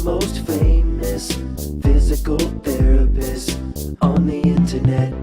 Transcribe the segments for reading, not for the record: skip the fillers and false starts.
most famous physical therapist on the internet.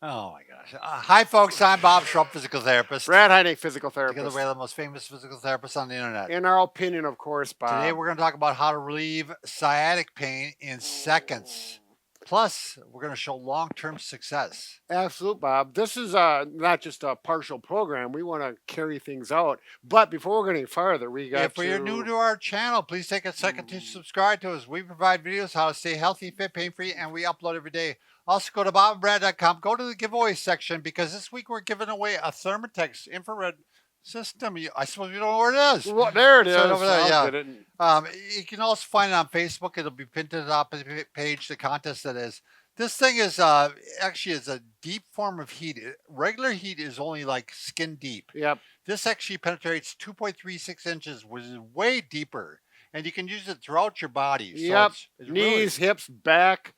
Oh my gosh. Hi folks, I'm Bob Schrupp, physical therapist. Brad Heineck, physical therapist. Together we're the most famous physical therapists on the internet. In our opinion, of course, Bob. Today we're going to talk about how to relieve sciatic pain in seconds. Plus, we're going to show long-term success. Absolute, Bob. This is not just a partial program. We want to carry things out. But before we're going farther, we got If you're new to our channel, please take a second to subscribe to us. We provide videos how to stay healthy, fit, pain-free, and we upload every day. Also, go to bobandbrad.com. Go to the giveaway section because this week we're giving away a Thermotex infrared system. I suppose you don't know where it is. Well, there it is. Over there, yeah. You can also find it on Facebook. It'll be pinned to the top of the page, the contest that is. This thing is actually is a deep form of heat. Regular heat is only like skin deep. Yep. This actually penetrates 2.36 inches, which is way deeper. And you can use it throughout your body. Yep. So it's knees, really, hips, back.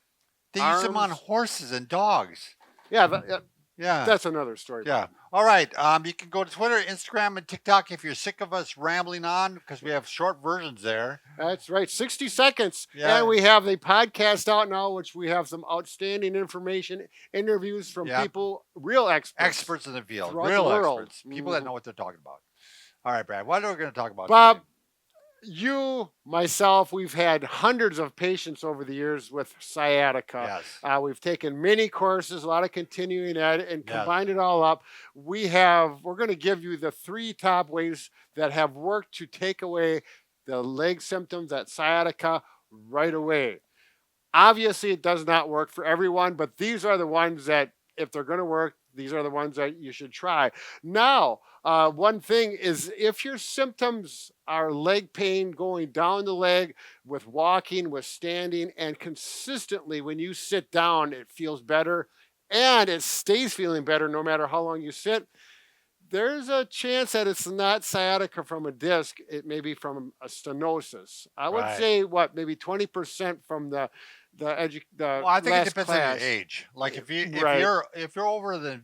They arms. use them on horses and dogs. Yeah. Yeah. That's another story. Yeah. All right. You can go to Twitter, Instagram, and TikTok if you're sick of us rambling on because we have short versions there. That's right. 60 seconds. Yeah. And we have the podcast out now, which we have some outstanding information, interviews from people, real experts. Experts in the field. Real experts. People that know what they're talking about. All right, Brad. What are we going to talk about Bob, today? You, myself, we've had hundreds of patients over the years with sciatica. Yes. We've taken many courses, a lot of continuing ed, and combined it all up. We're going to give you the 3 top ways that have worked to take away the leg symptoms, that sciatica, right away. Obviously, it does not work for everyone, but these are the ones that, if they're going to work, these are the ones that you should try. Now, one thing is if your symptoms are leg pain going down the leg with walking, with standing, and consistently when you sit down, it feels better and it stays feeling better no matter how long you sit, there's a chance that it's not sciatica from a disc. It may be from a stenosis. I would say, maybe 20% from the well, I think it depends on your age. Like if you're over the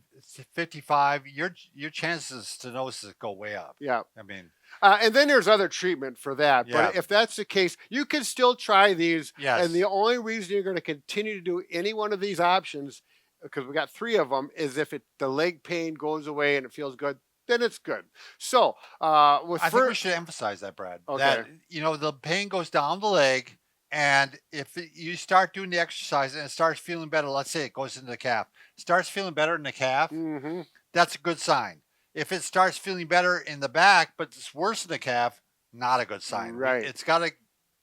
55, your chances of stenosis go way up. Yeah. I mean, and then there's other treatment for that. Yeah. But if that's the case, you can still try these. Yes. And the only reason you're going to continue to do any one of these options, because we got 3 of them, is if the leg pain goes away and it feels good, then it's good. So I think we should emphasize that, Brad. Okay. That the pain goes down the leg. And if you start doing the exercise and it starts feeling better, let's say it goes into the calf, starts feeling better in the calf, that's a good sign. If it starts feeling better in the back, but it's worse in the calf, not a good sign. Right. It's got to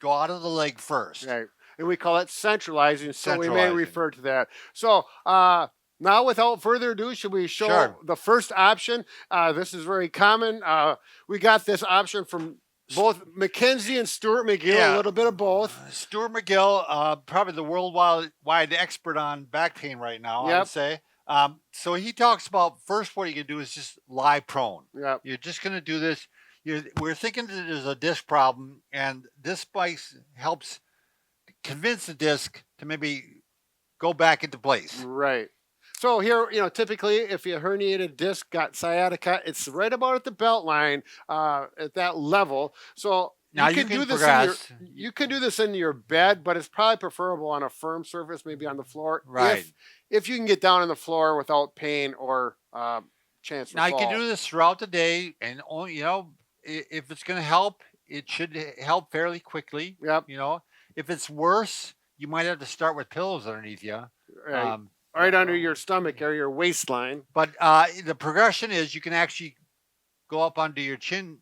go out of the leg first. Right. And we call it centralizing, so we may refer to that. So now, without further ado, should we show the first option? This is very common. We got this option from both Mackenzie and Stuart McGill, a little bit of both. Stuart McGill, probably the worldwide expert on back pain right now, I would say. So he talks about first what you can do is just lie prone. Yep. You're just going to do this. We're thinking that there's a disc problem, and this spice helps convince the disc to maybe go back into place. Right. So here, typically if you herniated disc, got sciatica, it's right about at the belt line, at that level. So now you can do this you can do this in your bed, but it's probably preferable on a firm surface, maybe on the floor. Right. If you can get down on the floor without pain or chance for fall. Now you can do this throughout the day, and if it's going to help, it should help fairly quickly. Yep. If it's worse, you might have to start with pillows underneath you. Right. Right under your stomach or your waistline. But the progression is you can actually go up onto your chin,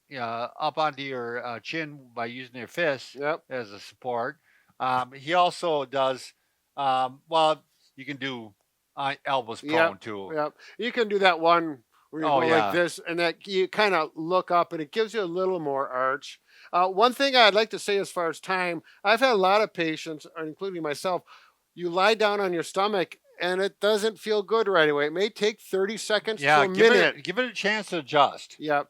chin by using your fist as a support. He also does, you can do elbows prone too. Yep. You can do that one where you go like this, and that you kind of look up, and it gives you a little more arch. One thing I'd like to say as far as time, I've had a lot of patients, including myself, you lie down on your stomach and it doesn't feel good right away. It may take 30 seconds to a minute. Give it a chance to adjust. Yeah.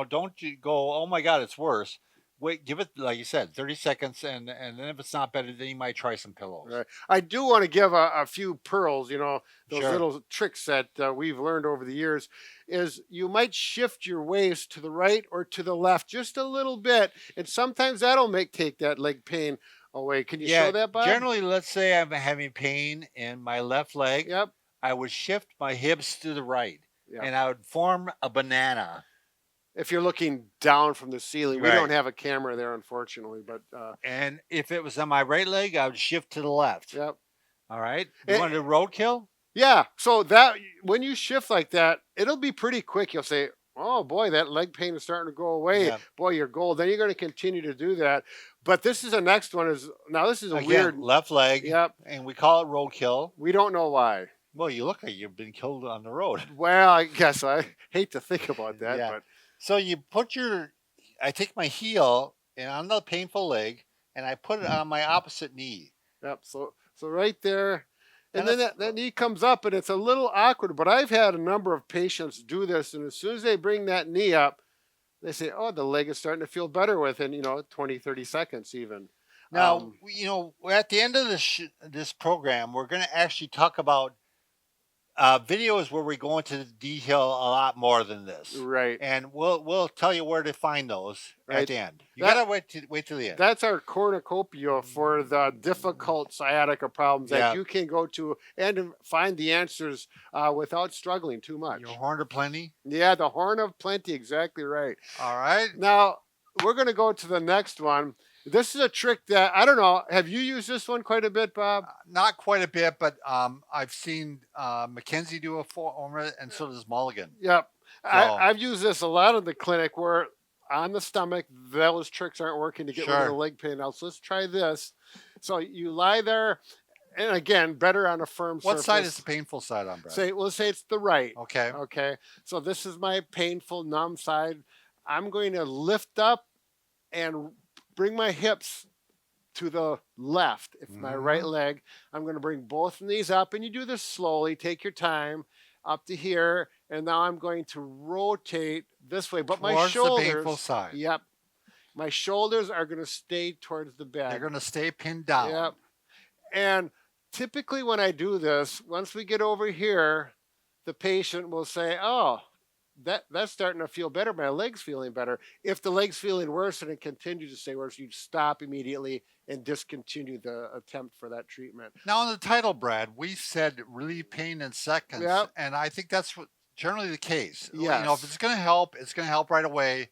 Don't you go, oh my God, it's worse. wait, give it like you said, 30 seconds, and then if it's not better, then you might try some pillows. Right. I do want to give a few pearls, you know, those Sure. little tricks that we've learned over the years. Is you might shift your waist to the right or to the left just a little bit, and sometimes that'll take that leg pain away. Can you show that, Bob? Generally, let's say I'm having pain in my left leg. Yep. I would shift my hips to the right, Yep. and I would form a banana. If you're looking down from the ceiling, we Right. don't have a camera there, unfortunately, but And if it was on my right leg, I would shift to the left. yep. All right. You Eh, want to do roadkill? Yeah. So that when you shift like that, it'll be pretty quick. You'll say, "Oh boy, that leg pain is starting to go away." Yeah. Boy, you're gold. Then you're going to continue to do that. But this is the next one. This is a Again, weird. left leg. Yep. And we call it roadkill. We don't know why. Well, you look like you've been killed on the road. Well, I guess I hate to think about that, Yeah. but So you put I take my heel and on the painful leg, and I put it on my opposite knee. yep. So right there, and And then that knee comes up, and it's a little awkward. But I've had a number of patients do this, and as soon as they bring that knee up, they say, "Oh, the leg is starting to feel better within 20, 30 seconds even." Now, at the end of this program, we're going to actually talk about videos where we go into detail a lot more than this, Right. and we'll tell you where to find those Right. at the end. You That- gotta wait till the end. That's our cornucopia for the difficult sciatica problems that Yeah. you can go to and find the answers without struggling too much. Your horn of plenty. Yeah, the horn of plenty, exactly right. All right. Now, we're going to go to the next one. This is a trick that, I don't know, have you used this one quite a bit, Bob? Not quite a bit, but I've seen Mackenzie do a form, and so does Mulligan. Yep. So- I've used this a lot in the clinic where on the stomach, those tricks aren't working to get rid of Sure. the leg pain. Now, so let's try this. So you lie there, and again, better on a firm What surface. side is the painful side on, Brad? Let's say it's the right. Okay. Okay. So this is my painful, numb side. I'm going to lift up and bring my hips to the left. If my right leg, I'm going to bring both knees up, and you do this slowly. Take your time up to here, and now I'm going to rotate this way. But my Towards the shoulders, painful side. Yep, my shoulders are going to stay towards the back. They're going to stay pinned down. Yep. And typically, when I do this, once we get over here, the patient will say, "Oh, that's starting to feel better. My leg's feeling better." If the leg's feeling worse and it continues to stay worse, you'd stop immediately and discontinue the attempt for that treatment. Now, in the title, Brad, we said relieve pain in seconds, Yep. and I think that's generally the case. If Yes. it's going to help, it's going to help right away.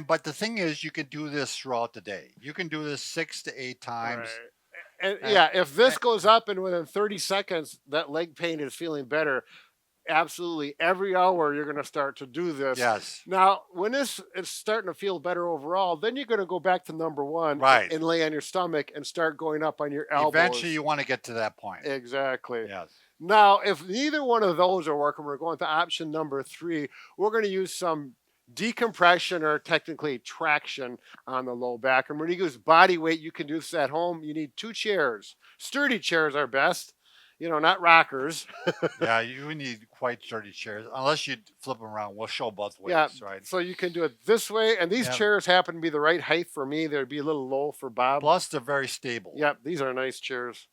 But the thing is, you can do this throughout the day. You can do this 6 to 8 times. Right. And And- yeah, if this goes up and within 30 seconds that leg pain is feeling better, absolutely every hour you're going to start to do this. Yes. Now, when this is starting to feel better overall, then you're going to go back to number one, Right. and lay on your stomach and start going up on your elbows. Eventually, you want to get to that point. Exactly. Yes. Now, if neither one of those are working, we're going to option number 3. We're going to use some decompression, or technically traction, on the low back. And we're going to use body weight. You can do this at home. You need 2 chairs. Sturdy chairs are best, not rockers. Yeah, you need quite sturdy chairs, unless you flip them around. We'll show both ways, Yeah, right? so you can do it this way. And these Yeah. chairs happen to be the right height for me. They'd be a little low for Bob. Plus, they're very stable. Yep, these are nice chairs.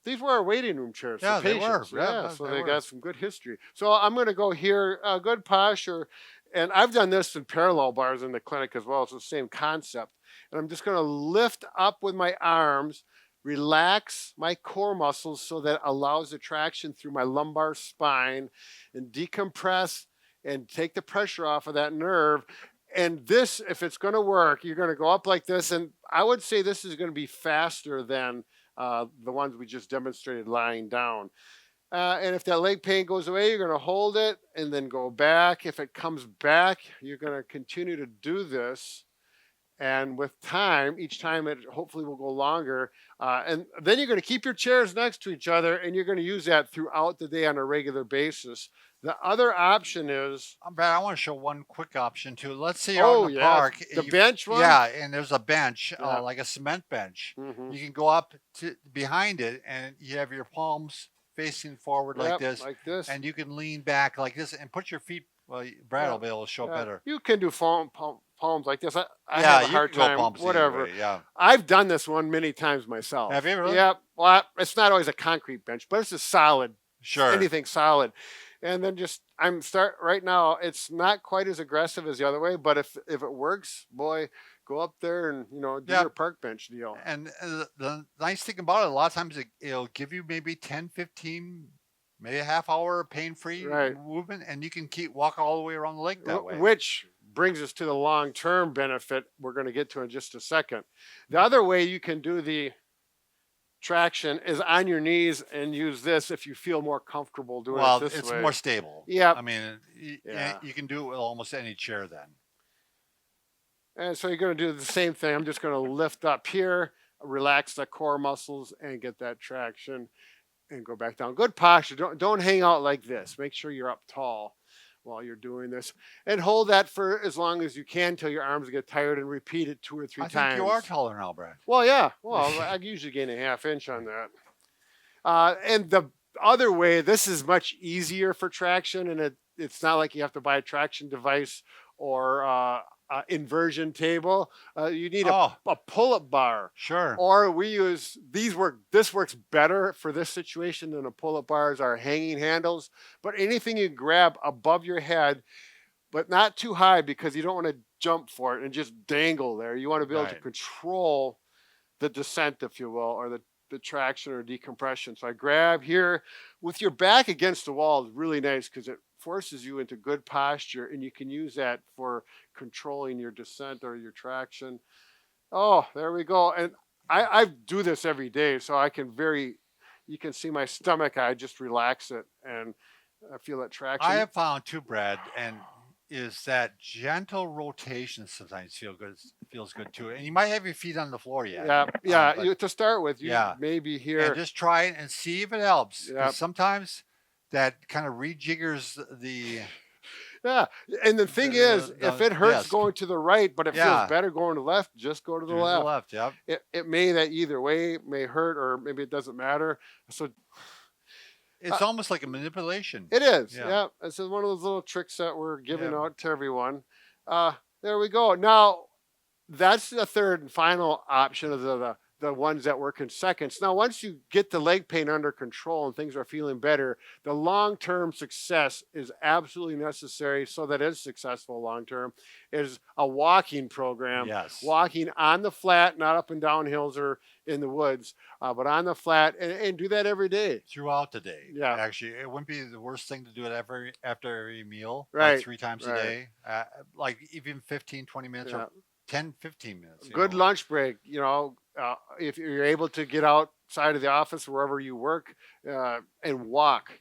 These were our waiting room chairs Yeah, for they were. patients. Yeah, Yeah, they so they were. got some good history. So I'm going to go here, good posture. And I've done this in parallel bars in the clinic as well. It's the same concept. And I'm just going to lift up with my arms, relax my core muscles so that it allows the traction through my lumbar spine, and decompress and take the pressure off of that nerve. And this, if it's going to work, you're going to go up like this. And I would say this is going to be faster than the ones we just demonstrated lying down. And if that leg pain goes away, you're going to hold it and then go back. If it comes back, you're going to continue to do this. And with time, each time it hopefully will go longer. And then you're going to keep your chairs next to each other, and you're going to use that throughout the day on a regular basis. The other option is, Brad, I want to show one quick option too. Let's say you're out in the park. the bench one. Yeah, and there's a bench, Yeah. like a cement bench. Mhm. You can go up to behind it, and you have your palms facing forward like Yep, this, like this. and you can lean back like this and put your feet. Well, Brad Yeah. will be able to show Yeah, better. You can do palms like this. I Yeah, have a you hard can go time. palms either Whatever. way, yeah. I've done this one many times myself. Have you really? Yeah. Well, it's not always a concrete bench, but it's a solid. Sure. Anything solid. And then right now, it's not quite as aggressive as the other way, but if it works, boy, go up there and, do your park bench deal. And the nice thing about it, a lot of times it'll give you maybe 10, 15, maybe a half hour pain-free movement, and you can walk all the way around the lake that way. Which brings us to the long-term benefit we're going to get to in just a second. The other way you can do the traction is on your knees and use this if you feel more comfortable doing it this way. Well, it's more stable. Yeah. I mean, you can do it with almost any chair then. And so you're going to do the same thing. I'm just going to lift up here, relax the core muscles, and get that traction, and go back down. Good posture. Don't hang out like this. Make sure you're up tall while you're doing this, and hold that for as long as you can till your arms get tired, and repeat it 2 or 3 times. I think you are taller now, Brad. Well, yeah. Well, I usually gain a ½ inch on that. And the other way, this is much easier for traction, and it's not like you have to buy a traction device or inversion table. You need a pull-up bar. Sure. Or we use this works better for this situation than a pull-up bars are hanging handles. But anything you grab above your head, but not too high because you don't want to jump for it and just dangle there. You want to be able to control the descent, if you will, or the traction or decompression. So I grab here with your back against the wall is really nice because it forces you into good posture, and you can use that for controlling your descent or your traction. Oh, there we go. And I do this every day, so you can see my stomach. I just relax it, and I feel that traction. I have found too, Brad, is that gentle rotation sometimes feels good too. And you might have your feet on the floor yet. Yeah. To start with, maybe here. And just try it and see if it helps. Yeah. Sometimes that kind of rejiggers the. Yeah, and the thing is, if it hurts going to the right, but it feels better going to the left, just go to the left. To the left, yep. It may that either way may hurt, or maybe it doesn't matter. So it's almost like a manipulation. It is. Yeah. This is one of those little tricks that we're giving out to everyone. There we go. Now, that's the third and final option of the ones that work in seconds. Now, once you get the leg pain under control and things are feeling better, the long-term success is absolutely necessary. So that is successful long-term is a walking program. Yes. Walking on the flat, not up and down hills or in the woods, but on the flat, and do that every day. Throughout the day. Yeah. Actually, it wouldn't be the worst thing to do it after every meal. Right. Like 3 times a day. Like even 15, 20 minutes or 10, 15 minutes. Good lunch break, if you're able to get outside of the office, wherever you work, and walk,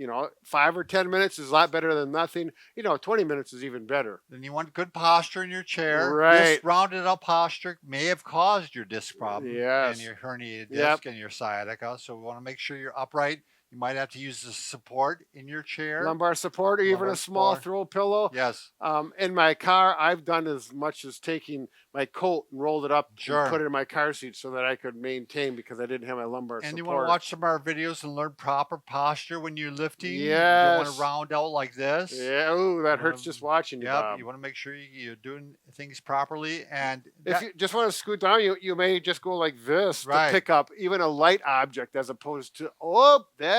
5 or 10 minutes is a lot better than nothing. 20 minutes is even better. Then you want good posture in your chair. Right. This rounded up posture may have caused your disc problem and your herniated disc and your sciatica. So we want to make sure you're upright. You might have to use the support in your chair. Lumbar support, or even a small throw pillow. Yes. In my car, I've done as much as taking my coat and rolled it up and put it in my car seat so that I could maintain, because I didn't have my lumbar support. And you want to watch some of our videos and learn proper posture when you're lifting. Yes. You want to round out like this. Yeah. Ooh, that hurts just watching you, Bob. You want to make sure you're doing things properly. And if you just want to scoot down, you may just go like this to pick up even a light object, as opposed to,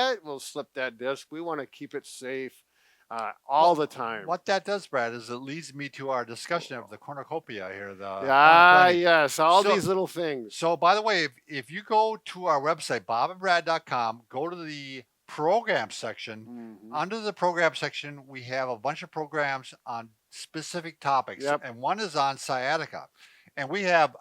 that will slip that disc. We want to keep it safe all the time. What that does, Brad, is it leads me to our discussion of the cornucopia here. Yes, these little things. So, by the way, if you go to our website, bobandbrad.com, go to the program section. Mm-hmm. Under the program section, we have a bunch of programs on specific topics, and one is on sciatica. And we have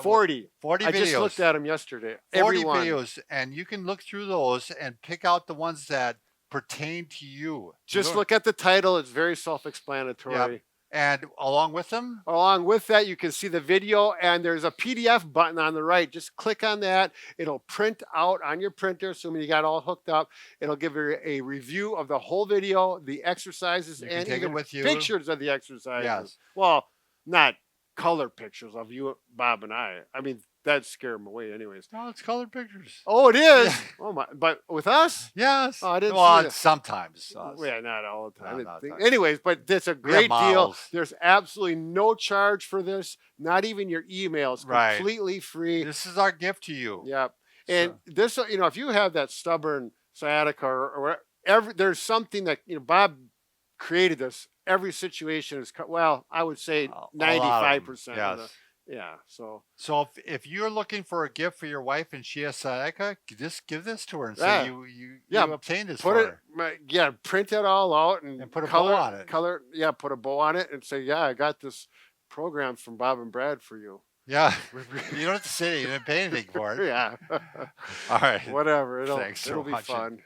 40 videos. I just looked at them yesterday. 40 videos, and you can look through those and pick out the ones that pertain to you. Just look at the title. It's very self-explanatory. Yep. And along with them? Along with that, you can see the video, and there's a PDF button on the right. Just click on that. It'll print out on your printer, assuming you got all hooked up. It'll give you a review of the whole video, the exercises, and even pictures of the exercises. Yes. Well, not color pictures of you, Bob, and I. I mean, that scare them away, anyways. No, it's colored pictures. Oh, it is. Yeah. Oh my! But with us, Yes. Oh, I didn't well, see that. sometimes. yeah, not all the time. I No, didn't not think- all the time. Anyways, but it's a We have great deal. models. There's absolutely no charge for this. Not even your email. It's Right. completely free. This is our gift to you. Yep. And So- this, if you have that stubborn sciatica or there's something that Bob created this. Every situation is well. I would say a lot of them, 95% of the. yes. Yeah. So So if you're looking for a gift for your wife and she has sciatica, just give this to her and Yeah. say you Yeah, obtained this put for it. her. Yeah. Print it all out and put a bow color on it. Color. Yeah. Put a bow on it and say, yeah, I got this program from Bob and Brad for you. Yeah. You don't have to say it. You didn't pay anything for it. Yeah. All right. Whatever. Thanks for It'll be watching. fun.